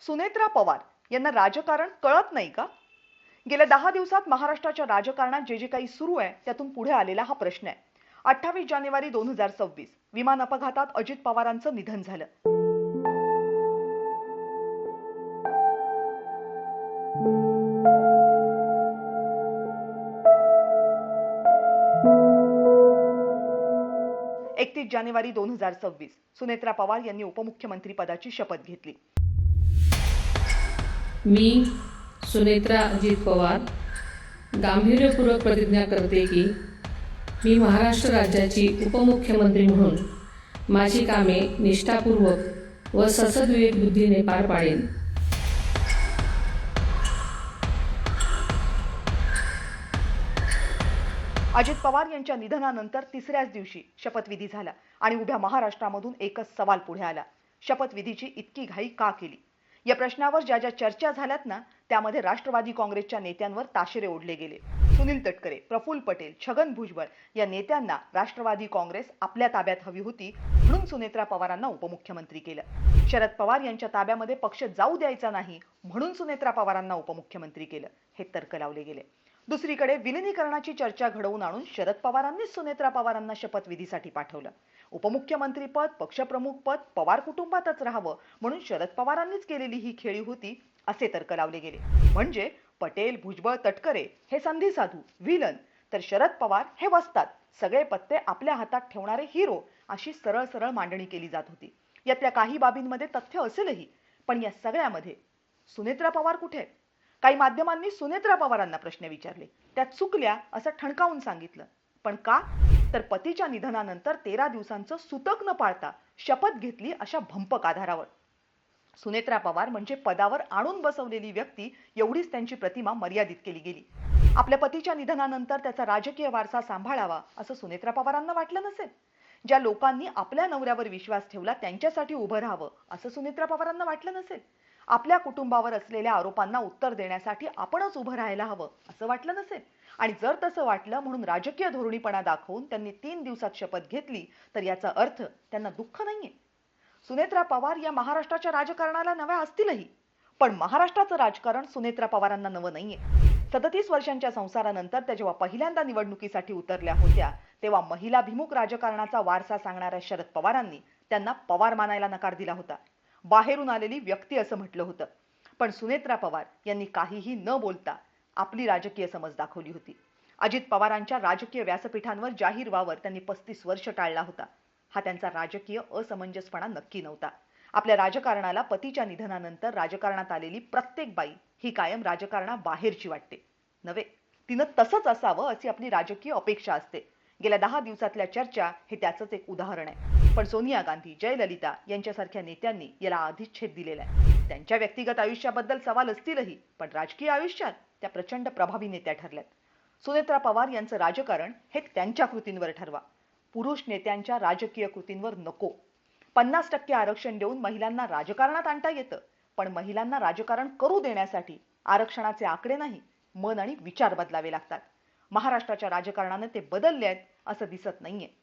सुनेत्रा पवार यांना राजकारण कळत नाही का? गेल्या 10 दिवसात महाराष्ट्राच्या राजकारणात जे काही सुरू आहे त्यातून पुढे आलेला हा प्रश्न आहे. 28 जानेवारी 2026 विमान अपघातात अजित पवारांचं निधन झालं. जानेवारी 2026 सुनेत्रा पवार यांनी उपमुख्यमंत्री पदाची शपथ घेतली. मी सुनेत्रा अजित पवार गांभीर्यपूर्वक प्रतिज्ञा करते की मी महाराष्ट्र राज्याची उपमुख्यमंत्री म्हणून माझी कामे निष्ठापूर्वक व ससद्विवेक बुद्धीने पार पाडेन. अजित पवार यांच्या निधनानंतर तिसऱ्याच दिवशी शपथविधी झाला आणि उभ्या महाराष्ट्रामधून एकच सवाल पुढे आला. शपथविधीची इतकी घाई का केली? या प्रश्नावर ज्या ज्या चर्चा झाल्यात ना, त्यामध्ये राष्ट्रवादी काँग्रेसच्या नेत्यांवर ताशेरे ओढले गेले. सुनील तटकरे, प्रफुल्ल पटेल, छगन भुजबळ या नेत्यांना राष्ट्रवादी काँग्रेस आपल्या ताब्यात हवी होती म्हणून सुनेत्रा पवारांना उपमुख्यमंत्री केलं. शरद पवार यांच्या ताब्यामध्ये पक्ष जाऊ द्यायचा नाही म्हणून सुनेत्रा पवारांना उपमुख्यमंत्री केलं. हे तर्क लावले गेले. दुसरीकडे विलिनीकरणाची चर्चा घडवून आणून शरद पवारांनीच सुनेत्रा पवारांना शपथविधीसाठी पाठवलं. उपमुख्यमंत्रीपद, पक्षप्रमुखपद पवार कुटुंबातच राहावं म्हणून शरद पवारांनीच केलेली ही खेळी होती असे तर्क लावले गेले. म्हणजे पटेल, भुजबळ, तटकरे हे संधी साधू विलन, तर शरद पवार हे वस्तात, सगळे पत्ते आपल्या हातात ठेवणारे हिरो अशी सरळ सरळ मांडणी केली जात होती. यातल्या काही बाबींमध्ये तथ्य असेलही, पण या सगळ्यामध्ये सुनेत्रा पवार कुठे? काही माध्यमांनी सुनेत्रा पवारांना प्रश्न विचारले, त्यात चुकल्या असं ठणकावून सांगितलं. पण का? तर पतीच्या निधनानंतर 13 दिवसांचं सुतक न पाळता शपथ घेतली अशा भंपक आधारावर. सुनेत्रा पवार म्हणजे पदावर आणून बसवलेली व्यक्ती एवढीच त्यांची प्रतिमा मर्यादित केली गेली. आपल्या पतीच्या निधनानंतर त्याचा राजकीय वारसा सांभाळावा असं सुनेत्रा पवारांना वाटलं नसेल. ज्या लोकांनी आपल्या नवऱ्यावर विश्वास ठेवला त्यांच्यासाठी उभं राहावं असं सुनेत्रा पवारांना वाटलं नसेल. आपल्या कुटुंबावर असलेल्या आरोपांना उत्तर देण्यासाठी आपणच उभं राहायला हवं असं वाटलं नसेल. आणि जर तसं वाटलं म्हणून राजकीय धोरणीपणा दाखवून त्यांनी 3 दिवसात शपथ घेतली तर याचा अर्थ त्यांना दुःख नाहीये. सुनेत्रा पवार या महाराष्ट्राच्या राजकारणाला नव्या असतीलही, पण महाराष्ट्राचं राजकारण सुनेत्रा पवारांना नवं नाहीये. 37 वर्षांच्या संसारानंतर त्या जेव्हा पहिल्यांदा निवडणुकीसाठी उतरल्या होत्या तेव्हा महिलाभिमुख राजकारणाचा वारसा सांगणाऱ्या शरद पवारांनी त्यांना पवार मानायला नकार दिला होता. बाहेरून आलेली व्यक्ती असं म्हटलं होतं. पण सुनेत्रा पवार यांनी काहीही न बोलता आपली राजकीय समज दाखवली होती. अजित पवारांच्या राजकीय व्यासपीठांवर जाहीर वावर त्यांनी 35 वर्ष टाळला होता. हा त्यांचा राजकीय असमंजसपणा नक्की नव्हता. आपल्या राजकारणाला पतीच्या निधनानंतर राजकारणात आलेली प्रत्येक बाई ही कायम राजकारणाबाहेरची वाटते. नव्हे, तिनं तसंच असावं अशी आपली राजकीय अपेक्षा असते. गेल्या 10 दिवसातल्या चर्चा हे त्याचंच एक उदाहरण आहे. पण सोनिया गांधी, जयललिता यांच्यासारख्या नेत्यांनी याला आधीच छेद दिलेला आहे. त्यांच्या व्यक्तिगत आयुष्याबद्दल सवाल असतीलही, पण राजकीय आयुष्यात त्या प्रचंड प्रभावी नेत्या ठरल्यात. सुनेत्रा पवार यांचं राजकारण हे त्यांच्या कृतींवर ठरवा. पुरुष नेत्यांच्या राजकीय कृतींवर नको. 50% आरक्षण देऊन महिलांना राजकारणात आणता येतं, पण महिलांना राजकारण करू देण्यासाठी आरक्षणाचे आकडे नाही, मन आणि विचार बदलावे लागतात. महाराष्ट्राच्या राजकारणाने ते बदलले आहेत असं दिसत नाहीये.